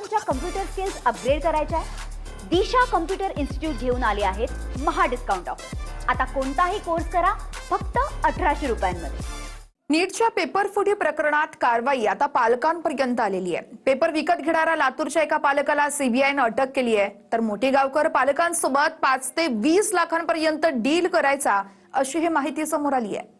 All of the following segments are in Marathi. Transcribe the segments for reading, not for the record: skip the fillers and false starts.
तुमच्या कम्प्युटर स्किल्स अपग्रेड करायच्या आहे? दिशा कम्प्युटर इन्स्टिट्यूट घेऊन आले आहेत महा डिस्काउंट ऑफर. आता कोणताही कोर्स करा फक्त 1800 रुपयांमध्ये. नीटच्या पेपर फुटी प्रकरणात कारवाई आता पालकांपर्यंत आलेली आहे. पेपर विकत घेणाऱ्या लातूरच्या एका पालकाला सीबीआयनं अटक केली आहे. तर मोठेगावकर पालकांसोबत 5 ते 20 लाखांपर्यंत डील करायचा अशी ही माहिती समोर आली आहे.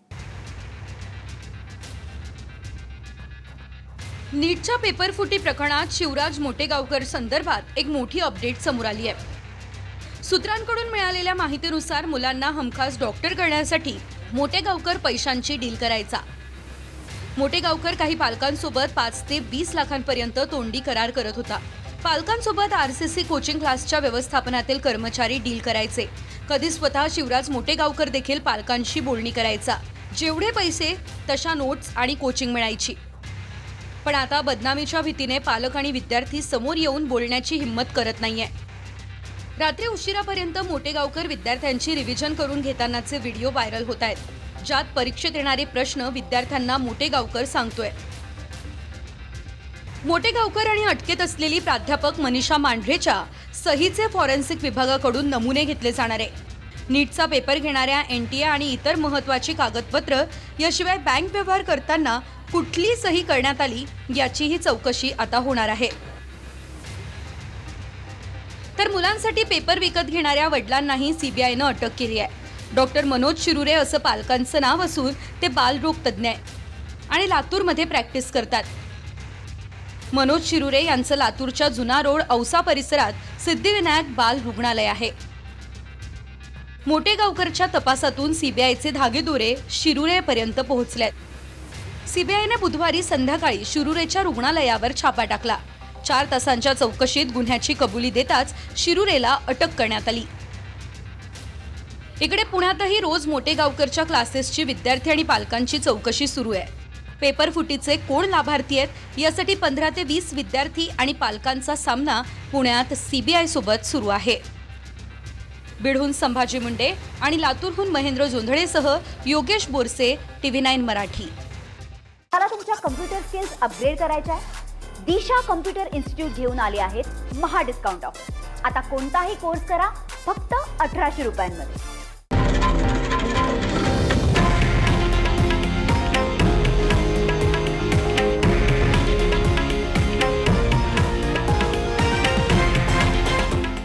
नीटच्या पेपर फुटी प्रकरणात शिवराज मोटेगावकर संदर्भात एक मोठी अपडेट समोर आली आहे. सूत्रांकडून मिळालेल्या माहितीनुसार मुलांना हमखास डॉक्टर करण्यासाठी मोटेगावकर पैशांची डील करायचा. मोटेगावकर काही पालकांसोबत 5 ते 20 लाखांपर्यंत तोंडी करार करत होता. पालकांसोबत आरसीसी कोचिंग क्लासच्या व्यवस्थापनातील कर्मचारी डील करायचे. कधी स्वतः शिवराज मोटेगावकर देखील पालकांशी बोलणी करायचा. जेवढे पैसे तशा नोट्स आणि कोचिंग मिळायची. पण आता बदनामीच्या भीतीने पालक आणि विद्यार्थी समोर येऊन बोलण्याची हिंमत करत नाहीये. रात्री उशिरापर्यंत मोटेगावकर विद्यार्थ्यांची रिव्हिजन करून घेतानाचे व्हिडिओ व्हायरल होत आहेत, ज्यात परीक्षेत येणारे प्रश्न विद्यार्थ्यांना मोटेगावकर सांगतोय. मोटेगावकर आणि अटकेत असलेली प्राध्यापक मनीषा मांढरेच्या सहीचे फॉरेन्सिक विभागाकडून नमुने घेतले जाणार आहे. नीटचा पेपर घेणाऱ्या एनटीए आणि इतर महत्त्वाची कागदपत्र याशिवाय बँक व्यवहार करताना कुठली सही करण्यात आली याचीही चौकशी आता होणार आहे. तर मुलांसाठी पेपर विकत घेणाऱ्या वडिलांनाही सीबीआयनं अटक केली आहे. डॉक्टर मनोज शिरुरे असं पालकांचं नाव असून ते बालरोग तज्ज्ञ आहे आणि लातूरमध्ये प्रॅक्टिस करतात. मनोज शिरुरे यांचं लातूरच्या जुना रोड औसा परिसरात सिद्धिविनायक बाल रुग्णालय आहे. मोटेगावकरच्या तपासातून सीबीआयचे धागेदोरे शिरुरेपर्यंत पोहोचलेत. सीबीआयने बुधवारी संध्याकाळी शिरुरेच्या रुग्णालयावर छापा टाकला. 4 तासांच्या चौकशीत गुन्ह्याची कबुली देताच शिरुरेला अटक करण्यात आली. इकडे पुण्यातही रोज मोटेगावकरच्या क्लासेसची विद्यार्थी आणि पालकांची चौकशी सुरू आहे. पेपर फुटीचे कोण लाभार्थी आहेत यासाठी 15 ते 20 विद्यार्थी आणि पालकांचा सामना पुण्यात सीबीआय सोबत सुरू आहे. बीडहून संभाजी मुंडे आणि लातूरहून महेंद्र जोंधळेसह योगेश बोरसे, TV9 मराठी. मला तुमच्या कम्प्युटर स्किल्स अपग्रेड करायच्या आहे? दिशा कम्प्युटर इन्स्टिट्यूट घेऊन आले आहेत महा डिस्काउंट ऑफर. आता कोणताही कोर्स करा फक्त 1800 रुपयांमध्ये.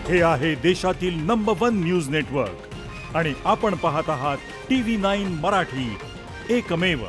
हे आहे देशातील नंबर 1 न्यूज नेटवर्क आणि आपण पाहत आहात TV9 मराठी, एकमेव.